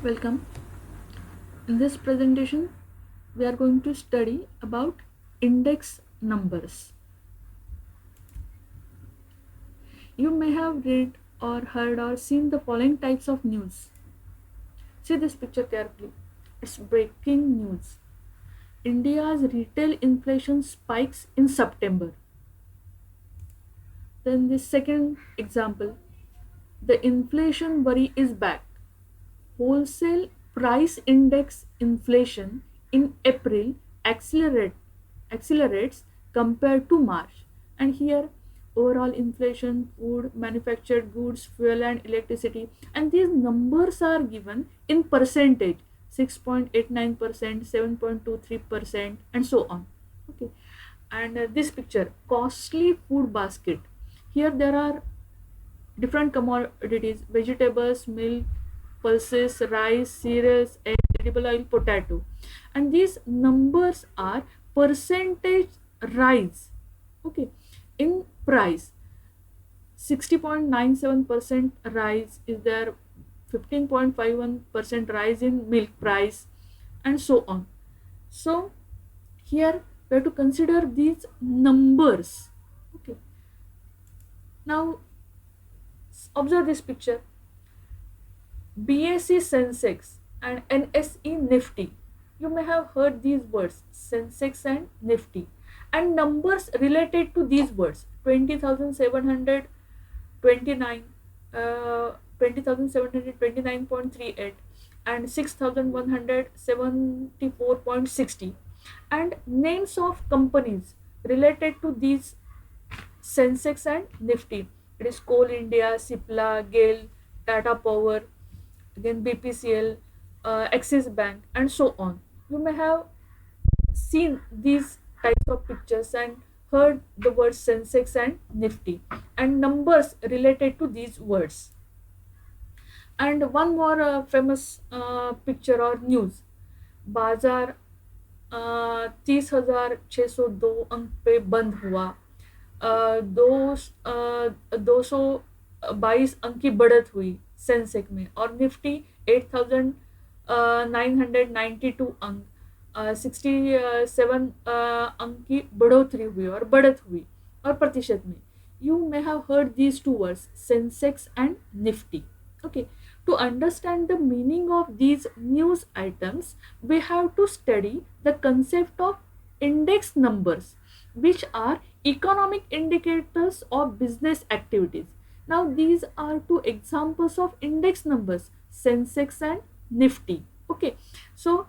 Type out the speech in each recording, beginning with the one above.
Welcome. In this presentation, we are going to study about index numbers. You may have read or heard or seen the following types of news. See this picture carefully. It's breaking news. India's retail inflation spikes in September. Then the second example, the inflation worry is back. Wholesale price index inflation in April accelerate, accelerates compared to March. And here, overall inflation, food, manufactured goods, fuel, and electricity. And these numbers are given in percentage 6.89%, 7.23%, and so on. Okay. And this picture, costly food basket. Here there are different commodities: vegetables, milk, pulses, rice, cereals, egg, edible oil, potato. And these numbers are percentage rise, okay, in price. 60.97% rise is there, 15.51% rise in milk price, and so on. So here we have to consider these numbers. Okay, now observe this picture. BSE Sensex and NSE Nifty. You may have heard these words, Sensex and Nifty, and numbers related to these words: 20,729, 20,729.38, and 6,174.60, and names of companies related to these Sensex and Nifty. It is Coal India, Cipla, GAIL, Tata Power, again BPCL, Axis Bank, and so on. You may have seen these types of pictures and heard the words Sensex and Nifty and numbers related to these words. And one more famous picture or news: बाजार 30,602 अंक पे बंद हुआ, 222 अंक की बढ़त हुई सेंसेक में, और निफ्टी 8,992 अंक, 67 अंक की बढ़ोतरी हुई और बढ़त हुई और प्रतिशत में. You may have heard these two words, Sensex and Nifty. Okay, to understand the meaning of these news items, we have to study the concept of index numbers, which are economic indicators of business activities. Now, these are two examples of index numbers, Sensex and Nifty. Okay, so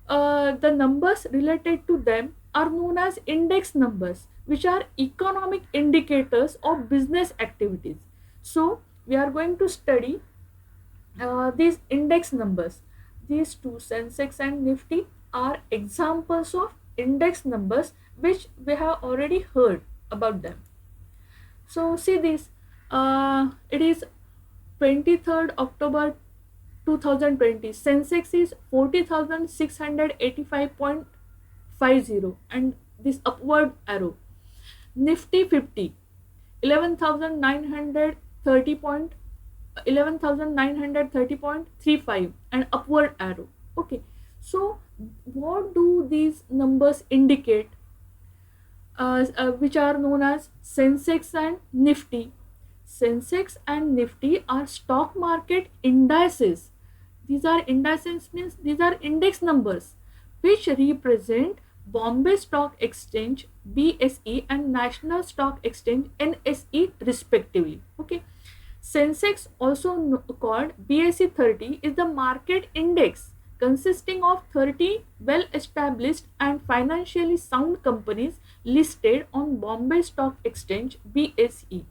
the numbers related to them are known as index numbers, which are economic indicators of business activities. So, we are going to study these index numbers. These two, Sensex and Nifty, are examples of index numbers which we have already heard about them. So see this, it is 23rd October 2020. Sensex is 40,685.50 and this upward arrow. Nifty 50, 11,930 11,930.35 and upward arrow. Okay, so what do these numbers indicate, which are known as Sensex and Nifty? Sensex and Nifty are stock market indices. These are indices, means these are index numbers which represent Bombay Stock Exchange BSE and National Stock Exchange NSE respectively. Okay, Sensex, also called BSE 30, is the market index consisting of 30 well established and financially sound companies listed on Bombay Stock Exchange BSE.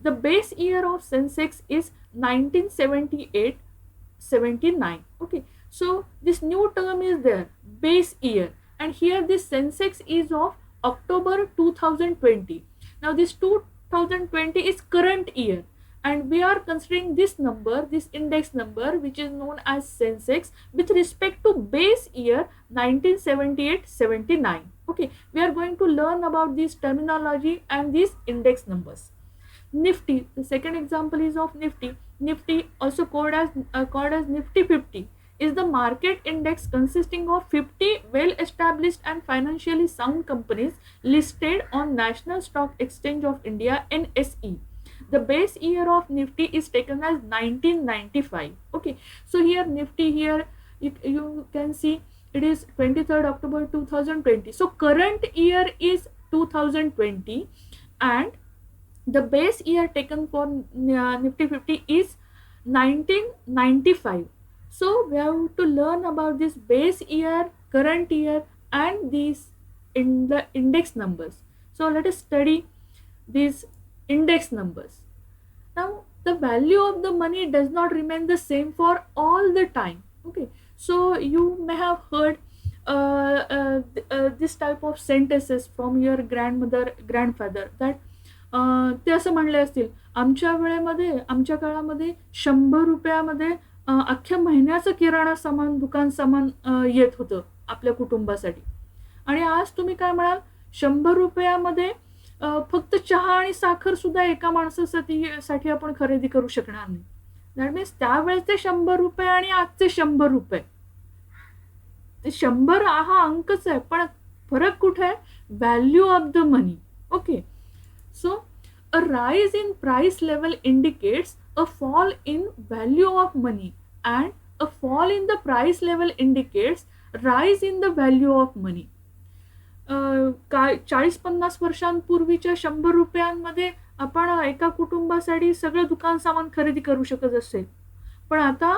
The base year of Sensex is 1978-79. Okay, so this new term is there, base year, and here this Sensex is of October 2020. Now this 2020 is current year, and we are considering this number, this index number, which is known as Sensex, with respect to base year 1978-79. Okay, we are going to learn about this terminology and these index numbers. Nifty, the second example is of Nifty. Nifty, also called as Nifty 50, is the market index consisting of 50 well-established and financially sound companies listed on National Stock Exchange of India (NSE). The base year of Nifty is taken as 1995. Okay, so here Nifty, here you can see it is 23rd October 2020. So current year is 2020, and the base year taken for Nifty 50 is 1995. So we have to learn about this base year, current year, and these in the index numbers. So let us study these index numbers. Now the value of the money does not remain the same for all the time. Okay, so you may have heard this type of sentences from your grandfather, that ते असं म्हणले असतील, आमच्या वेळेमध्ये, आमच्या काळामध्ये 100 रुपयामध्ये अख्ख्या महिन्याचं किराणा सामान, दुकान सामान येत होतं आपल्या कुटुंबासाठी. आणि आज तुम्ही काय म्हणाल, 100 रुपयामध्ये फक्त चहा आणि साखर सुद्धा एका माणसासाठी आपण खरेदी करू शकणार नाही. दॅट मीन्स त्यावेळेचे 100 रुपये आणि आजचे 100 रुपये, ते 100 हा अंकच आहे, पण फरक कुठे आहे, value of the money. Okay, so a rise in price level indicates a fall in value of money, and a fall in the price level indicates rise in the value of money. 40-50 वर्षांपूर्वीच्या 100 रुपयांमध्ये आपण एका कुटुंबासाठी सगळं दुकान सामान खरेदी करू शकत असेल, पण आता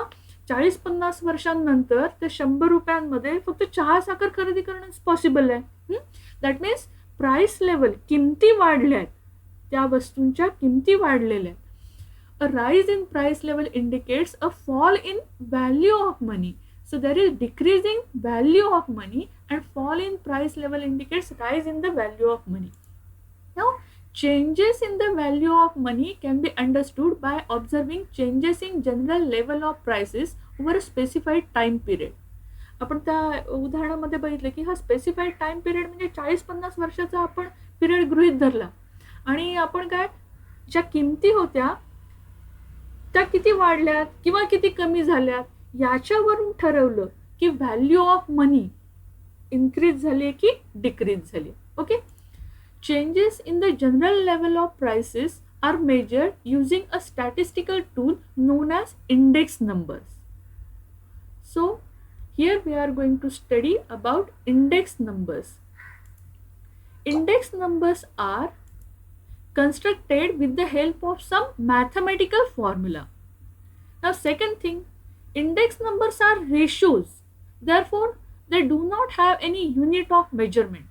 40-50 वर्षांनंतर त्या 100 रुपयांमध्ये फक्त चहा साखर खरेदी करणं पॉसिबल आहे. दॅट मीन्स प्राइस लेवल, किमती वाढल्या आहेत, त्या वस्तूंच्या किमती वाढलेल्या आहेत. A rise in price level indicates a fall in value of money. So there is decreasing value of money, and fall in price level indicates rise in the value of money. Now, changes in the value of money can be understood by observing changes in general level of prices over a specified time period. आपण त्या उदाहरणामध्ये बघितलं की हा specified time period म्हणजे 40-50 वर्षाचा आपण period गृहीत धरला, आणि आपण काय, ज्या किमती होत्या त्या किती वाढल्यात किंवा किती कमी झाल्यात याच्यावरून ठरवलं की व्हॅल्यू ऑफ मनी इन्क्रीज झाली की डिक्रीज झाली. Okay, changes in the general level of prices are measured using a statistical tool known as index numbers. So here we are going to study about index numbers. Index numbers are constructed with the help of some mathematical formula. Now second thing, index numbers are ratios, therefore they do not have any unit of measurement.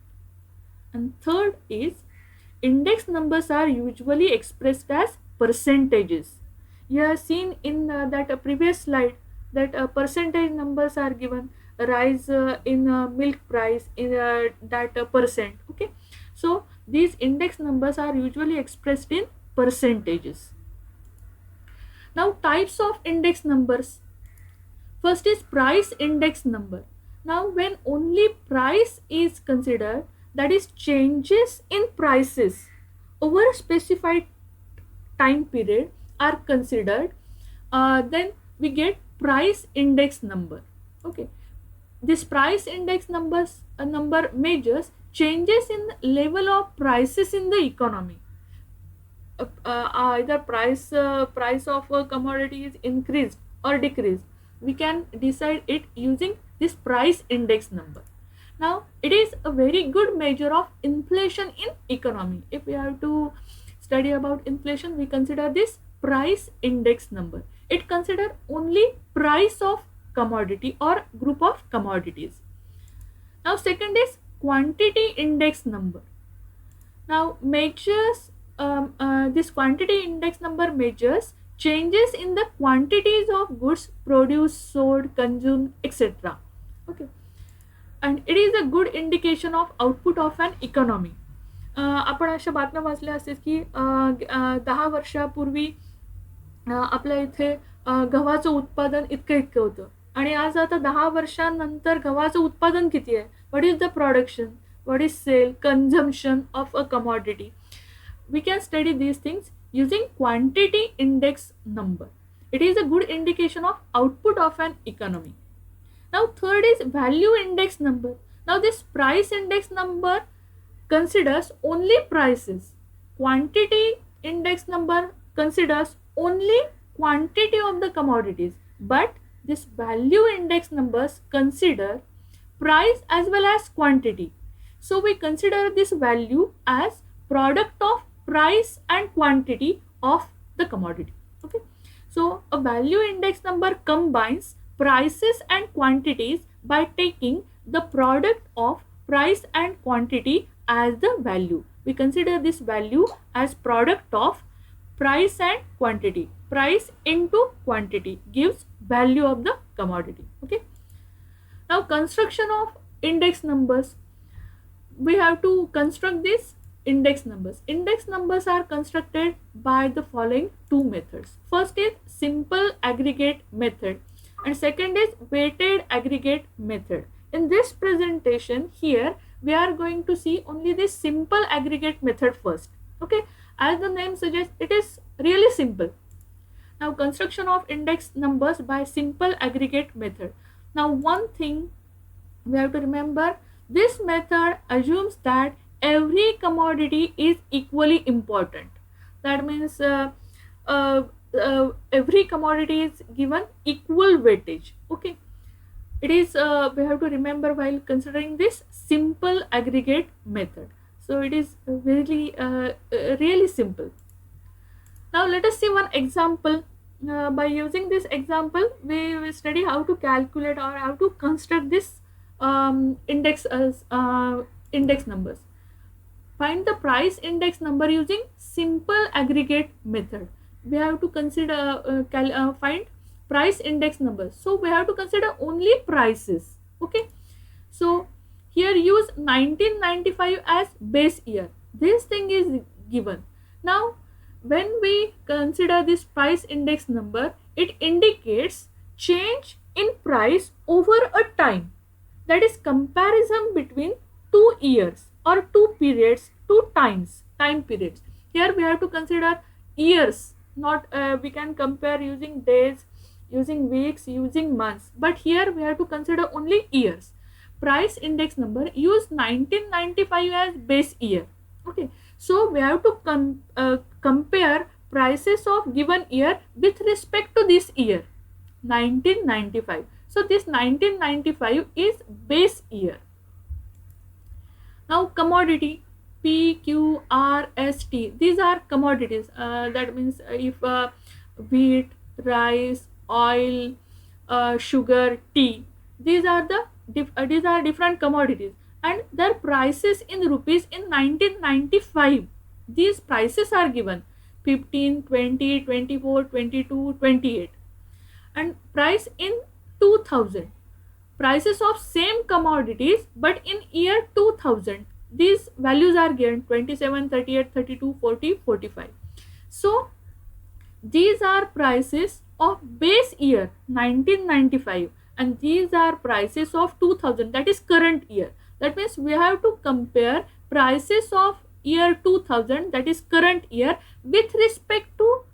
And third is, index numbers are usually expressed as percentages. You have seen in that previous slide that percentage numbers are given, rise in milk price in that percent. Okay, so these index numbers are usually expressed in percentages. Now types of index numbers. First is price index number. Now when only price is considered, that is changes in prices over a specified time period are considered, then we get price index number. Okay, this price index number measures changes in level of prices in the economy. Either price of a commodity is increased or decreased, we can decide it using this price index number. Now it is a very good measure of inflation in economy. If we have to study about inflation, we consider this price index number. It consider only price of commodity or group of commodities. Now second is quantity index number. Now measures this quantity index number measures changes in the quantities of goods produced, sold, consumed, etc. Okay, and it is a good indication of output of an economy. आपण अशा बातम्या वाचल्या असतील की 10 वर्षापूर्वी आपल्या इथे गव्हाचं उत्पादन इतकं होतं, आणि आज आता 10 वर्षांनंतर गव्हाचं उत्पादन किती आहे, what is the production, what is sale, consumption of a commodity. We can study these things using quantity index number. It is a good indication of output of an economy. Now third is value index number. Now this price index number considers only prices. Quantity index number considers only quantity of the commodities, but this value index numbers consider price as well as quantity. So we consider this value as product of price and quantity of the commodity. Okay, so a value index number combines prices and quantities by taking the product of price and quantity as the value. We consider this value as product of price and quantity. Price into quantity gives value of the commodity. Okay. Now construction of index numbers. We have to construct these index numbers. Index numbers are constructed by the following two methods. First is simple aggregate method and second is weighted aggregate method. In this presentation here we are going to see only this simple aggregate method first. Okay, as the name suggests, it is really simple. Now construction of index numbers by simple aggregate method. Now one thing we have to remember, this method assumes that every commodity is equally important. That means every commodity is given equal weightage. Okay, it is we have to remember while considering this simple aggregate method. So it is really really simple. Now let us see one example. By using this example, we will study how to calculate or how to construct this index numbers. Find the price index number using simple aggregate method. We have to consider find price index number. So we have to consider only prices. Okay. So here use 1995 as base year. This thing is given. Now when we consider this price index number, it indicates change in price over a time. That is comparison between 2 years or 2 periods, 2 time periods. Here we have to consider years, not we can compare using days, using weeks, using months, but here we have to consider only years. Price index number, use 1995 as base year. Okay, so we have to compare prices of given year with respect to this year 1995. So this 1995 is base year. Now commodity, P, Q, R, S, T. These are commodities. That means if wheat, rice, oil, sugar, tea. These are different commodities, and their prices in rupees in 1995. These prices are given 15, 20, 24, 22, 28, and price in 2000. Prices of same commodities but in year 2000. These values are given 27, 38, 32, 40, 45. So these are prices of base year 1995 and these are prices of 2000, that is current year. That means we have to compare prices of year 2000, that is current year, with respect to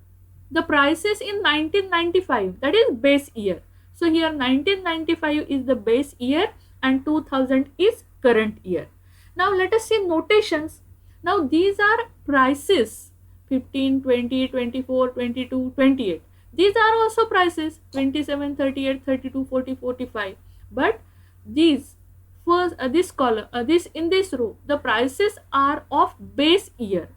the prices in 1995, that is base year. So here 1995 is the base year and 2000 is current year. Now let us see notations. Now these are prices 15, 20, 24, 22, 28. These are also prices 27, 38, 32, 40, 45. But these first this column this in this row, the prices are of base year.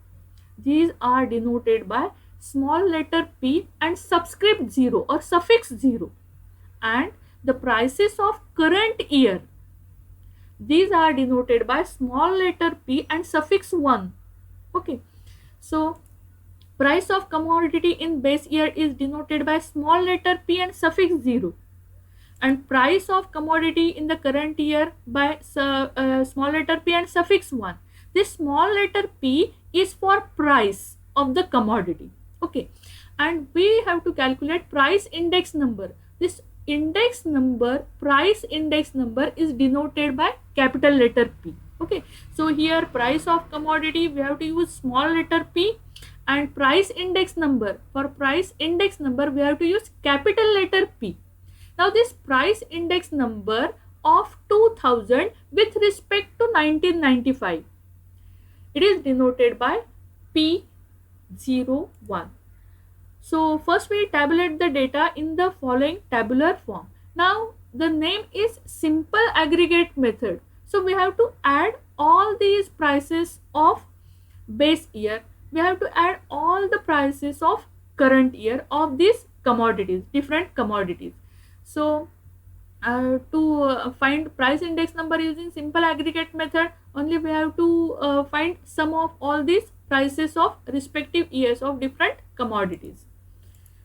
These are denoted by small letter p and subscript 0 or suffix 0. And the prices of current year, these are denoted by small letter p and suffix 1. Okay, so price of commodity in base year is denoted by small letter p and suffix 0, and price of commodity in the current year by small letter p and suffix 1. This small letter p is for price of the commodity. Okay, and we have to calculate price index number. This index number, price index number, is denoted by capital letter P. Okay, so here price of commodity we have to use small letter p, And price index number, for price index number we have to use capital letter P. Now this price index number of 2000 with respect to 1995, it is denoted by P01. So first we tabulate the data in the following tabular form. Now the name is simple aggregate method. So we have to add all these prices of base year. We have to add all the prices of current year of these commodities, different commodities. So to find price index number using simple aggregate method, only we have to find sum of all these prices of respective years of different commodities.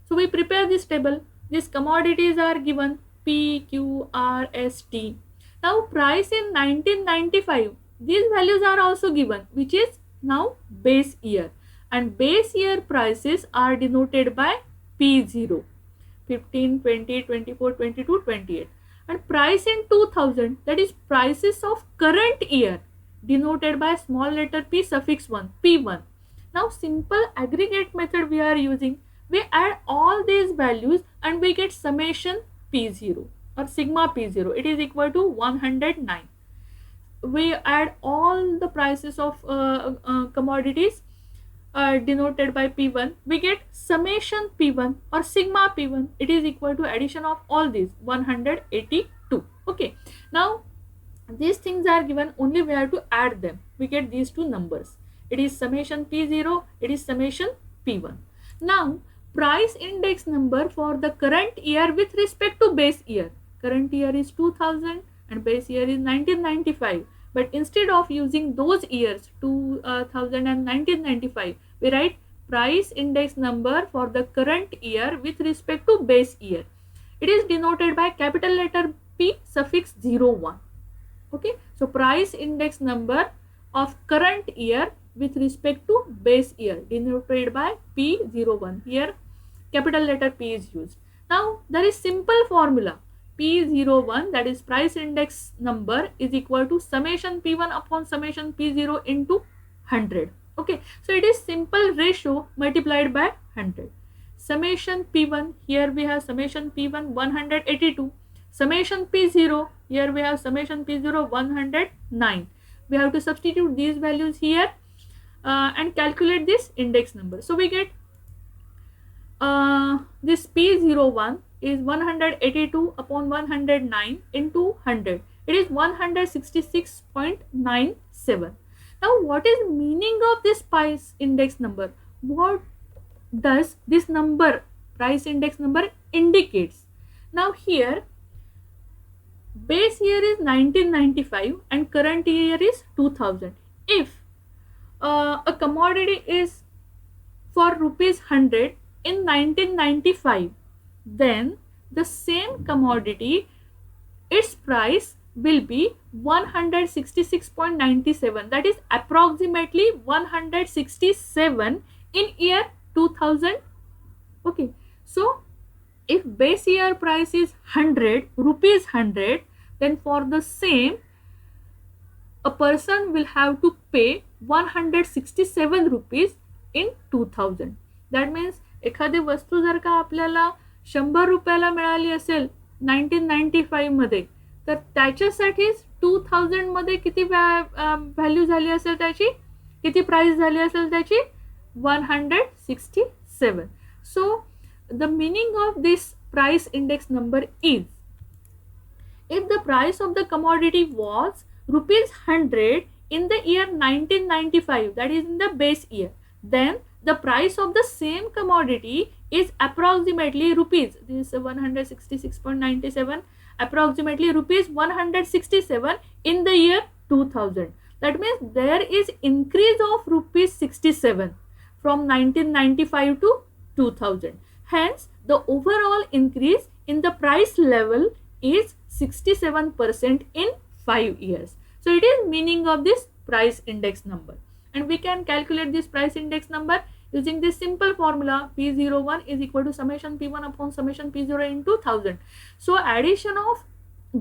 So we prepare this table. These commodities are given P, Q, R, S, T. Now price in 1995, these values are also given, which is now base year, and base year prices are denoted by P0, 15, 20, 24, 22, 28. And price in 2000, that is prices of current year, denoted by small letter p suffix 1, P1. Now simple aggregate method we are using. We add all these values and we get summation P0 or sigma P0. It is equal to 109. We add all the prices of commodities denoted by P1. We get summation P1 or sigma P1. It is equal to addition of all these 182. Okay. Now these things are given, only we have to add them. We get these two numbers. It is summation P0. It is summation P1. Now price index number for the current year with respect to base year. Current year is 2000 and base year is 1995. But instead of using those years 2000 and 1995, we write price index number for the current year with respect to base year. It is denoted by capital letter P suffix 01. Okay, so price index number of current year with respect to base year denoted by P01. Here capital letter P is used. Now there is simple formula. P01, that is price index number, is equal to summation P1 upon summation P0 into 100. Okay, so it is simple ratio multiplied by 100. Summation P1, here we have summation P1 182. Summation P0, here we have summation P0 109. We have to substitute these values here and calculate this index number. So we get this P01 is 182 upon 109 into 100. It is 166.97. Now what is meaning of this price index number? What does this number, price index number, indicates? Now here base year is 1995 and current year is 2000. If a commodity is for rupees 100 in 1995, then the same commodity, its price will be 166.97, that is approximately 167 in year 2000. Okay, so if base year price is 100 rupees 100, then for the same a person will have to pay 167 rupees in 2000. That means एखादी वस्तू जर का आपल्याला 100 रुपयाला मिळाली असेल 1995 मध्ये, तर त्याच्यासाठीच 2000 मध्ये किती व्हॅल्यू झाली असेल, त्याची किती प्राइस झाली असेल त्याची 167. So the meaning of this price index number is, if the price of the commodity was rupees 100 in the year 1995, that is in the base year, then the price of the same commodity is approximately rupees, this is 166.97, approximately rupees 167 in the year 2000. That means there is increase of rupees 67 from 1995 to 2000. Hence the overall increase in the price level is 67% in 5 years. So it is meaning of this price index number. And we can calculate this price index number using this simple formula. P01 is equal to summation P1 upon summation P0 into 1000. So addition of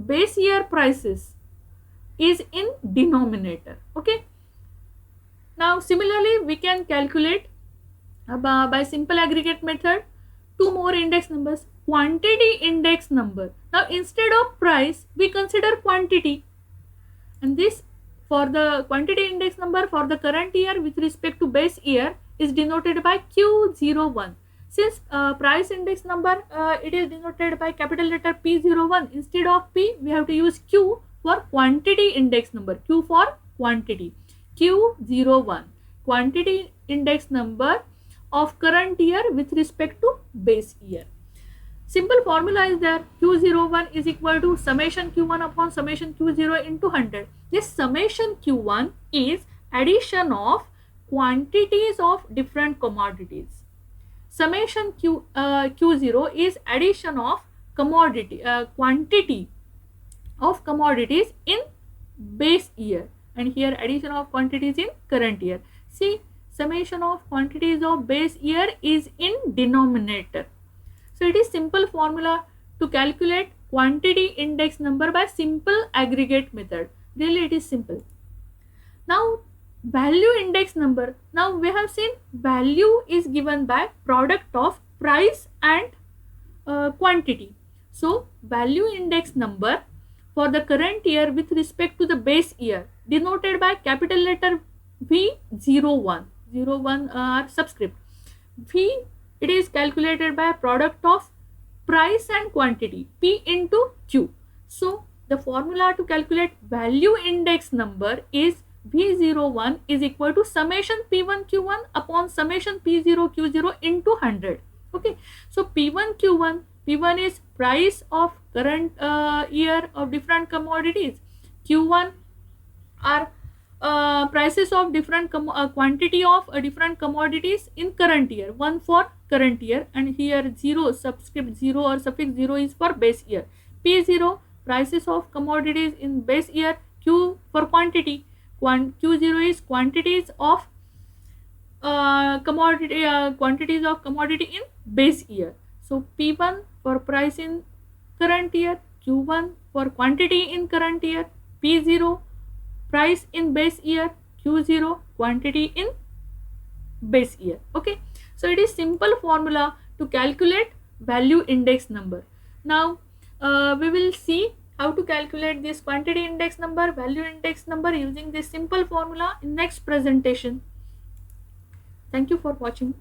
base year prices is in denominator. Okay. Now similarly we can calculate By simple aggregate method, two more index numbers. Quantity index number. Now instead of price, we consider quantity, and this for the quantity index number for the current year with respect to base year is denoted by Q01. Since price index number it is denoted by capital letter P01, instead of P we have to use Q for quantity index number. Q for quantity. Q01, quantity index number of current year with respect to base year. Simple formula is there. Q01 is equal to summation Q1 upon summation Q0 into 100. This summation Q1 is addition of quantities of different commodities. Summation Q0 is addition of quantity of commodities in base year, and here addition of quantities in current year. See, summation of quantities of base year is in denominator. So it is simple formula to calculate quantity index number by simple aggregate method. Really it is simple. Now value index number. Now we have seen value is given by product of price and quantity. So value index number for the current year with respect to the base year denoted by capital letter V01. 01 are subscript. V, it is calculated by product of price and quantity, P into Q. So the formula to calculate value index number is V01 is equal to summation P1 Q1 upon summation P0 Q0 into 100. Okay, so P1 Q1, P1 is price of current year of different commodities. Q1 are prices of different quantity of different commodities in current year. One for current year, and here 0 subscript 0 or suffix 0 is for base year. P0 prices of commodities in base year. Q for quantity. Q0 is quantities of quantities of commodity in base year. So P1 for price in current year, Q1 for quantity in current year, P0 price in base year, Q0 quantity in base year. Okay, so it is simple formula to calculate value index number. Now we will see how to calculate this quantity index number, value index number using this simple formula in next presentation. Thank you for watching.